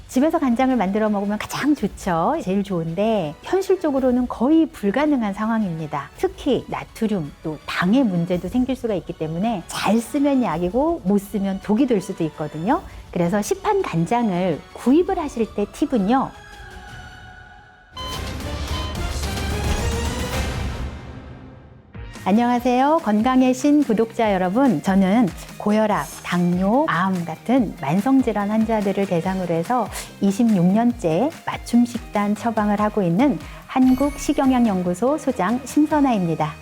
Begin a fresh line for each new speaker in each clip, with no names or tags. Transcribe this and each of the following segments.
집에서 간장을 만들어 먹으면 가장 좋죠. 제일 좋은데 현실적으로는 거의 불가능한 상황입니다. 특히 나트륨 또 당의 문제도 생길 수가 있기 때문에 잘 쓰면 약이고 못 쓰면 독이 될 수도 있거든요. 그래서 시판 간장을 구입을 하실 때 팁은요. 안녕하세요. 건강의 신 구독자 여러분. 저는 고혈압, 당뇨, 암 같은 만성질환 환자들을 대상으로 해서 26년째 맞춤 식단 처방을 하고 있는 한국식영양연구소 소장 심선아입니다.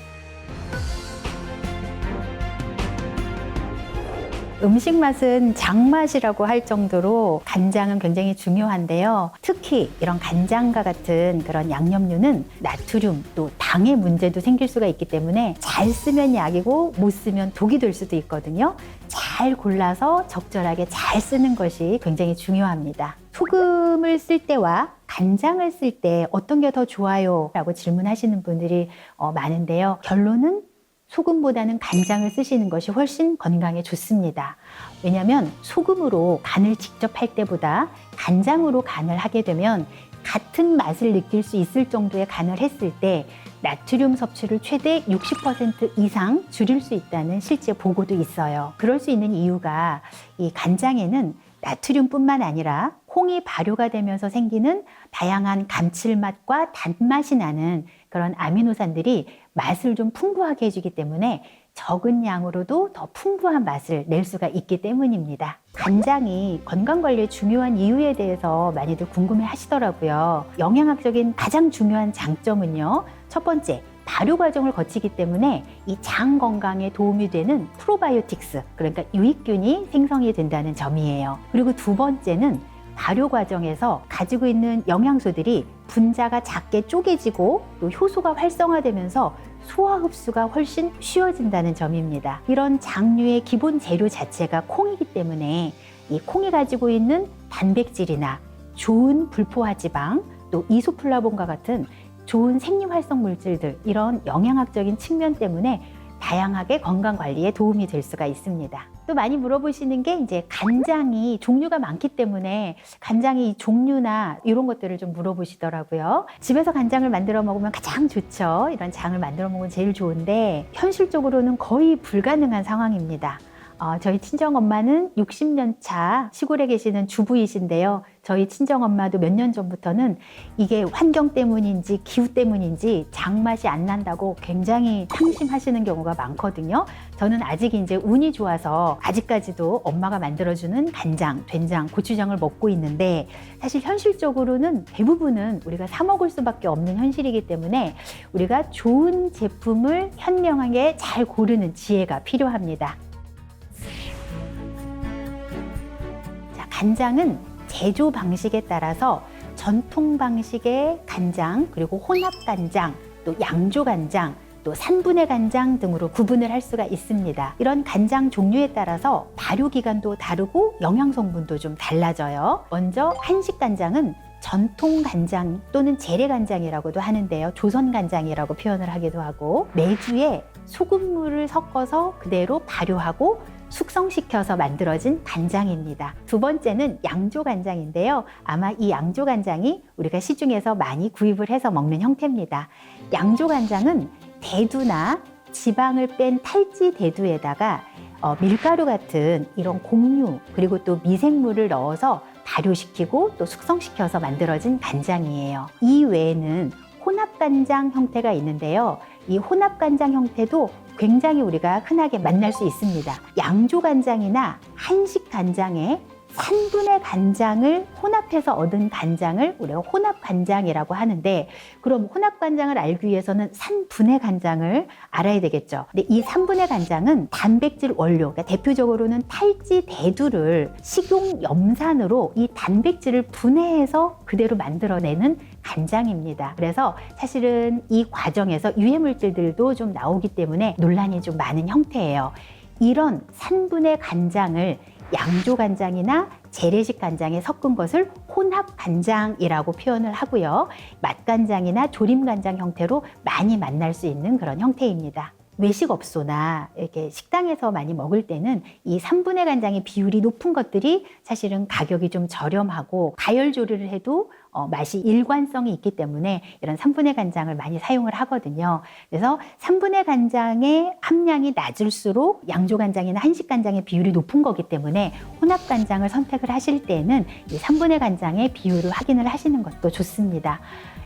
음식 맛은 장맛이라고 할 정도로 간장은 굉장히 중요한데요. 특히 이런 간장과 같은 그런 양념류는 나트륨 또 당의 문제도 생길 수가 있기 때문에 잘 쓰면 약이고 못 쓰면 독이 될 수도 있거든요. 잘 골라서 적절하게 잘 쓰는 것이 굉장히 중요합니다. 소금을 쓸 때와 간장을 쓸 때 어떤 게 더 좋아요? 라고 질문하시는 분들이 많은데요. 결론은 소금보다는 간장을 쓰시는 것이 훨씬 건강에 좋습니다. 왜냐하면 소금으로 간을 직접 할 때보다 간장으로 간을 하게 되면 같은 맛을 느낄 수 있을 정도의 간을 했을 때 나트륨 섭취를 최대 60% 이상 줄일 수 있다는 실제 보고도 있어요. 그럴 수 있는 이유가 이 간장에는 나트륨뿐만 아니라 콩이 발효가 되면서 생기는 다양한 감칠맛과 단맛이 나는 그런 아미노산들이 맛을 좀 풍부하게 해주기 때문에 적은 양으로도 더 풍부한 맛을 낼 수가 있기 때문입니다. 간장이 건강관리에 중요한 이유에 대해서 많이들 궁금해 하시더라고요. 영양학적인 가장 중요한 장점은요. 첫 번째, 발효 과정을 거치기 때문에 이 장 건강에 도움이 되는 프로바이오틱스, 그러니까 유익균이 생성이 된다는 점이에요. 그리고 두 번째는 발효 과정에서 가지고 있는 영양소들이 분자가 작게 쪼개지고 또 효소가 활성화되면서 소화 흡수가 훨씬 쉬워진다는 점입니다. 이런 장류의 기본 재료 자체가 콩이기 때문에 이 콩이 가지고 있는 단백질이나 좋은 불포화 지방, 또 이소플라본과 같은 좋은 생리활성 물질들, 이런 영양학적인 측면 때문에 다양하게 건강관리에 도움이 될 수가 있습니다. 또 많이 물어보시는 게 이제 간장이 종류가 많기 때문에 간장의 종류나 이런 것들을 좀 물어보시더라고요. 집에서 간장을 만들어 먹으면 가장 좋죠. 이런 장을 만들어 먹으면 제일 좋은데 현실적으로는 거의 불가능한 상황입니다. 저희 친정엄마는 60년 차 시골에 계시는 주부이신데요. 저희 친정엄마도 몇 년 전부터는 이게 환경 때문인지 기후 때문인지 장맛이 안 난다고 굉장히 상심하시는 경우가 많거든요. 저는 아직 이제 운이 좋아서 아직까지도 엄마가 만들어주는 간장, 된장, 고추장을 먹고 있는데 사실 현실적으로는 대부분은 우리가 사 먹을 수밖에 없는 현실이기 때문에 우리가 좋은 제품을 현명하게 잘 고르는 지혜가 필요합니다. 간장은 제조 방식에 따라서 전통 방식의 간장, 그리고 혼합 간장, 또 양조 간장, 또 산분해 간장 등으로 구분을 할 수가 있습니다. 이런 간장 종류에 따라서 발효 기간도 다르고 영양 성분도 좀 달라져요. 먼저 한식 간장은 전통 간장 또는 재래 간장이라고도 하는데요. 조선 간장이라고 표현을 하기도 하고, 메주에 소금물을 섞어서 그대로 발효하고 숙성시켜서 만들어진 간장입니다. 두 번째는 양조 간장인데요. 아마 이 양조 간장이 우리가 시중에서 많이 구입을 해서 먹는 형태입니다. 양조 간장은 대두나 지방을 뺀 탈지 대두에다가 밀가루 같은 이런 곡류 그리고 또 미생물을 넣어서 발효시키고 또 숙성시켜서 만들어진 간장이에요. 이 외에는 혼합간장 형태가 있는데요. 이 혼합간장 형태도 굉장히 우리가 흔하게 만날 수 있습니다. 양조간장이나 한식간장에 산분해 간장을 혼합해서 얻은 간장을 우리가 혼합간장이라고 하는데, 그럼 혼합간장을 알기 위해서는 산분해 간장을 알아야 되겠죠. 근데 이 산분해 간장은 단백질 원료, 그러니까 대표적으로는 탈지 대두를 식용 염산으로 이 단백질을 분해해서 그대로 만들어내는 간장입니다. 그래서 사실은 이 과정에서 유해물질들도 좀 나오기 때문에 논란이 좀 많은 형태예요. 이런 산분해 간장을 양조 간장이나 재래식 간장에 섞은 것을 혼합 간장이라고 표현을 하고요. 맛간장이나 조림 간장 형태로 많이 만날 수 있는 그런 형태입니다. 외식업소나 이렇게 식당에서 많이 먹을 때는 이 3분의 간장의 비율이 높은 것들이 사실은 가격이 좀 저렴하고 가열 조리를 해도 맛이 일관성이 있기 때문에 이런 3분의 간장을 많이 사용을 하거든요. 그래서 3분의 간장의 함량이 낮을수록 양조간장이나 한식간장의 비율이 높은 거기 때문에 혼합간장을 선택을 하실 때는 이 3분의 간장의 비율을 확인을 하시는 것도 좋습니다.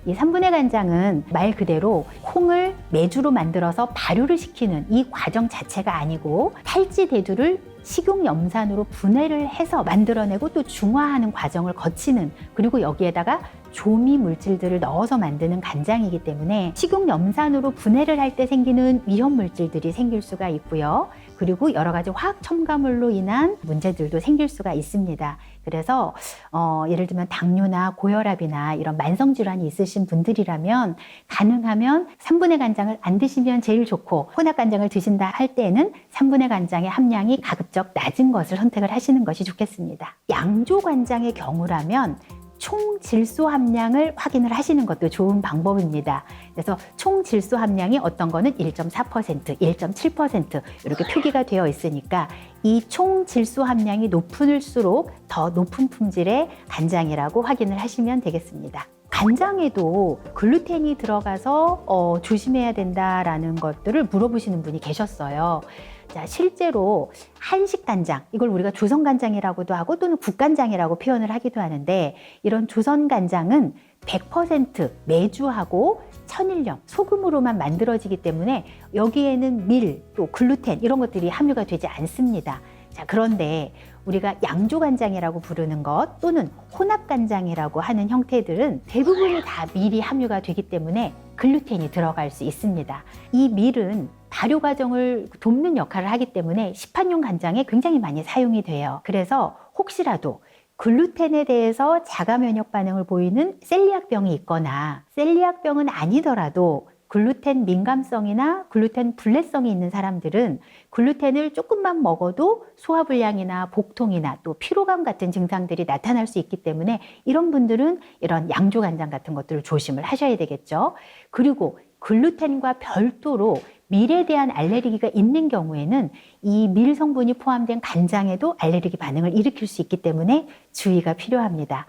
이 3분의 간장은 말 그대로 콩을 메주로 만들어서 발효를 시키는 이 과정 자체가 아니고 탈지 대두를 식용염산으로 분해를 해서 만들어내고 또 중화하는 과정을 거치는, 그리고 여기에다가 조미 물질들을 넣어서 만드는 간장이기 때문에 식용염산으로 분해를 할 때 생기는 위험 물질들이 생길 수가 있고요. 그리고 여러 가지 화학 첨가물로 인한 문제들도 생길 수가 있습니다. 그래서 예를 들면 당뇨나 고혈압이나 이런 만성 질환이 있으신 분들이라면 가능하면 3분의 간장을 안 드시면 제일 좋고, 혼합간장을 드신다 할 때에는 3분의 간장의 함량이 가급적 낮은 것을 선택을 하시는 것이 좋겠습니다. 양조간장의 경우라면 총 질소 함량을 확인을 하시는 것도 좋은 방법입니다. 그래서 총 질소 함량이 어떤 거는 1.4%, 1.7% 이렇게 표기가 되어 있으니까 이 총 질소 함량이 높을수록 더 높은 품질의 간장이라고 확인을 하시면 되겠습니다. 간장에도 글루텐이 들어가서 조심해야 된다라는 것들을 물어보시는 분이 계셨어요. 자, 실제로 한식 간장, 이걸 우리가 조선 간장이라고도 하고 또는 국간장이라고 표현을 하기도 하는데, 이런 조선 간장은 100% 메주하고 천일염, 소금으로만 만들어지기 때문에 여기에는 밀, 또 글루텐 이런 것들이 함유가 되지 않습니다. 자, 그런데 우리가 양조간장이라고 부르는 것 또는 혼합간장이라고 하는 형태들은 대부분이 다 밀이 함유가 되기 때문에 글루텐이 들어갈 수 있습니다. 이 밀은 발효 과정을 돕는 역할을 하기 때문에 시판용 간장에 굉장히 많이 사용이 돼요. 그래서 혹시라도 글루텐에 대해서 자가 면역 반응을 보이는 셀리악병이 있거나 셀리악병은 아니더라도 글루텐 민감성이나 글루텐 불내성이 있는 사람들은 글루텐을 조금만 먹어도 소화불량이나 복통이나 또 피로감 같은 증상들이 나타날 수 있기 때문에 이런 분들은 이런 양조간장 같은 것들을 조심을 하셔야 되겠죠. 그리고 글루텐과 별도로 밀에 대한 알레르기가 있는 경우에는 이 밀 성분이 포함된 간장에도 알레르기 반응을 일으킬 수 있기 때문에 주의가 필요합니다.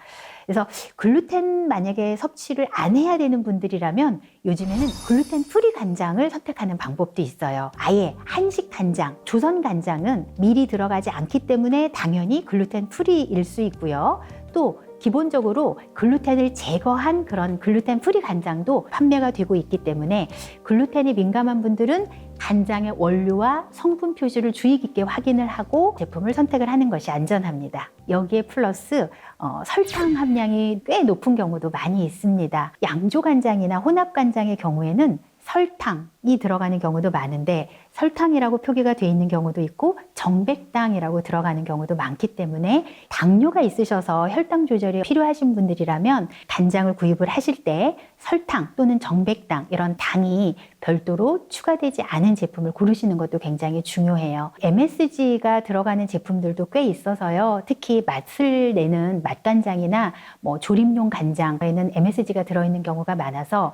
그래서 글루텐 만약에 섭취를 안 해야 되는 분들이라면 요즘에는 글루텐 프리 간장을 선택하는 방법도 있어요. 아예 한식 간장, 조선 간장은 밀이 들어가지 않기 때문에 당연히 글루텐 프리일 수 있고요. 또 기본적으로 글루텐을 제거한 그런 글루텐 프리 간장도 판매가 되고 있기 때문에 글루텐이 민감한 분들은 간장의 원료와 성분 표시를 주의 깊게 확인을 하고 제품을 선택을 하는 것이 안전합니다. 여기에 플러스 설탕 함량이 꽤 높은 경우도 많이 있습니다. 양조간장이나 혼합간장의 경우에는 설탕이 들어가는 경우도 많은데 설탕이라고 표기가 되어 있는 경우도 있고 정백당이라고 들어가는 경우도 많기 때문에 당뇨가 있으셔서 혈당 조절이 필요하신 분들이라면 간장을 구입을 하실 때 설탕 또는 정백당 이런 당이 별도로 추가되지 않은 제품을 고르시는 것도 굉장히 중요해요. MSG가 들어가는 제품들도 꽤 있어서요. 특히 맛을 내는 맛간장이나 조림용 간장에는 MSG가 들어있는 경우가 많아서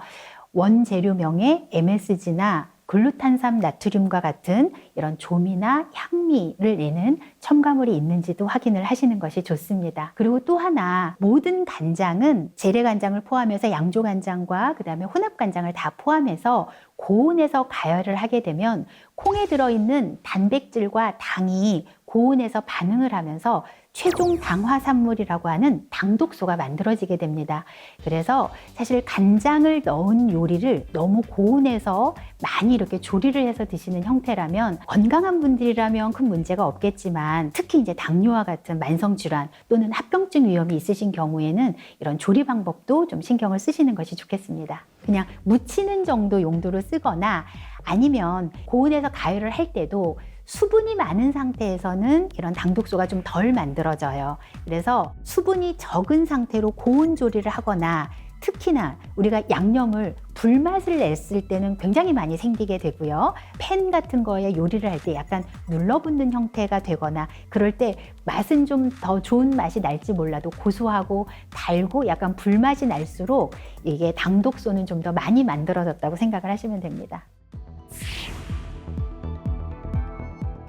원재료명에 MSG나 글루탄산 나트륨과 같은 이런 조미나 향미를 내는 첨가물이 있는지도 확인을 하시는 것이 좋습니다. 그리고 또 하나, 모든 간장은 재래간장을 포함해서 양조간장과 그다음에 혼합간장을 다 포함해서 고온에서 가열을 하게 되면 콩에 들어있는 단백질과 당이 고온에서 반응을 하면서 최종 당화산물이라고 하는 당독소가 만들어지게 됩니다. 그래서 사실 간장을 넣은 요리를 너무 고온에서 많이 이렇게 조리를 해서 드시는 형태라면 건강한 분들이라면 큰 문제가 없겠지만 특히 이제 당뇨와 같은 만성질환 또는 합병증 위험이 있으신 경우에는 이런 조리 방법도 좀 신경을 쓰시는 것이 좋겠습니다. 그냥 무치는 정도 용도로 쓰거나 아니면 고온에서 가열을 할 때도 수분이 많은 상태에서는 이런 당독소가 좀 덜 만들어져요. 그래서 수분이 적은 상태로 고온 조리를 하거나 특히나 우리가 양념을 불맛을 냈을 때는 굉장히 많이 생기게 되고요. 팬 같은 거에 요리를 할 때 약간 눌러붙는 형태가 되거나 그럴 때 맛은 좀 더 좋은 맛이 날지 몰라도 고소하고 달고 약간 불맛이 날수록 이게 당독소는 좀 더 많이 만들어졌다고 생각을 하시면 됩니다.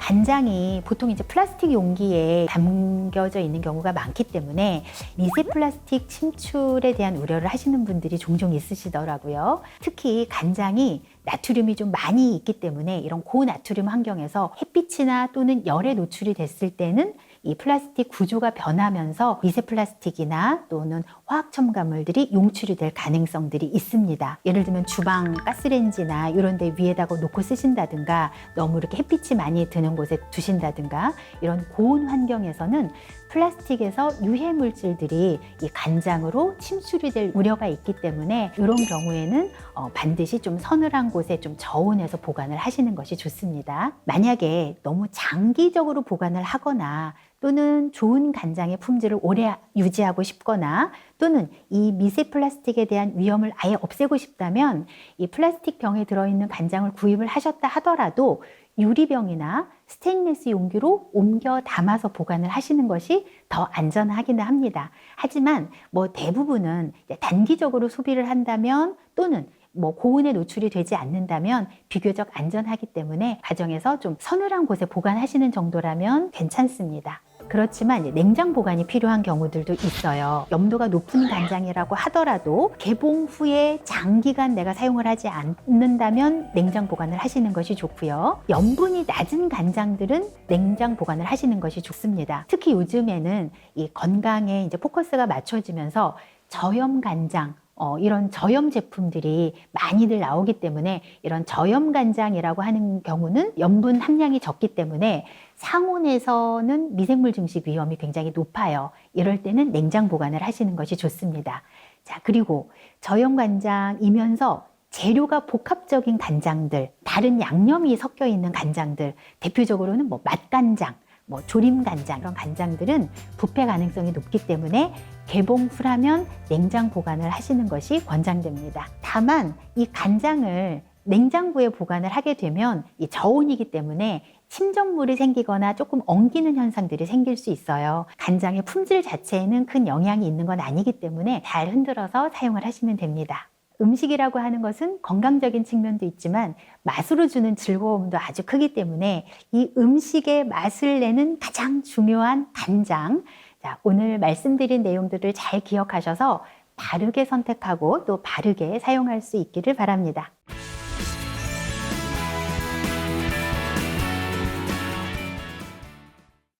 간장이 보통 이제 플라스틱 용기에 담겨져 있는 경우가 많기 때문에 미세 플라스틱 침출에 대한 우려를 하시는 분들이 종종 있으시더라고요. 특히 간장이 나트륨이 좀 많이 있기 때문에 이런 고나트륨 환경에서 햇빛이나 또는 열에 노출이 됐을 때는 이 플라스틱 구조가 변하면서 미세 플라스틱이나 또는 화학 첨가물들이 용출이 될 가능성들이 있습니다. 예를 들면 주방 가스레인지나 이런 데 위에다가 놓고 쓰신다든가 너무 이렇게 햇빛이 많이 드는 곳에 두신다든가 이런 고온 환경에서는 플라스틱에서 유해 물질들이 이 간장으로 침출이 될 우려가 있기 때문에 이런 경우에는 반드시 좀 서늘한 곳에 좀 저온에서 보관을 하시는 것이 좋습니다. 만약에 너무 장기적으로 보관을 하거나 또는 좋은 간장의 품질을 오래 유지하고 싶거나 또는 이 미세 플라스틱에 대한 위험을 아예 없애고 싶다면 이 플라스틱 병에 들어있는 간장을 구입을 하셨다 하더라도 유리병이나 스테인리스 용기로 옮겨 담아서 보관을 하시는 것이 더 안전하기는 합니다. 하지만 뭐 대부분은 단기적으로 소비를 한다면 또는 뭐 고온에 노출이 되지 않는다면 비교적 안전하기 때문에 가정에서 좀 서늘한 곳에 보관하시는 정도라면 괜찮습니다. 그렇지만 냉장 보관이 필요한 경우들도 있어요. 염도가 높은 간장이라고 하더라도 개봉 후에 장기간 내가 사용을 하지 않는다면 냉장 보관을 하시는 것이 좋고요. 염분이 낮은 간장들은 냉장 보관을 하시는 것이 좋습니다. 특히 요즘에는 이 건강에 이제 포커스가 맞춰지면서 저염 간장, 이런 저염 제품들이 많이들 나오기 때문에 이런 저염 간장이라고 하는 경우는 염분 함량이 적기 때문에 상온에서는 미생물 증식 위험이 굉장히 높아요. 이럴 때는 냉장 보관을 하시는 것이 좋습니다. 자, 그리고 저염 간장이면서 재료가 복합적인 간장들, 다른 양념이 섞여 있는 간장들, 대표적으로는 뭐 맛간장, 뭐 조림간장 이런 간장들은 부패 가능성이 높기 때문에 개봉 후라면 냉장 보관을 하시는 것이 권장됩니다. 다만 이 간장을 냉장고에 보관을 하게 되면 이 저온이기 때문에 침전물이 생기거나 조금 엉기는 현상들이 생길 수 있어요. 간장의 품질 자체에는 큰 영향이 있는 건 아니기 때문에 잘 흔들어서 사용을 하시면 됩니다. 음식이라고 하는 것은 건강적인 측면도 있지만 맛으로 주는 즐거움도 아주 크기 때문에 이 음식의 맛을 내는 가장 중요한 간장. 자, 오늘 말씀드린 내용들을 잘 기억하셔서 바르게 선택하고 또 바르게 사용할 수 있기를 바랍니다.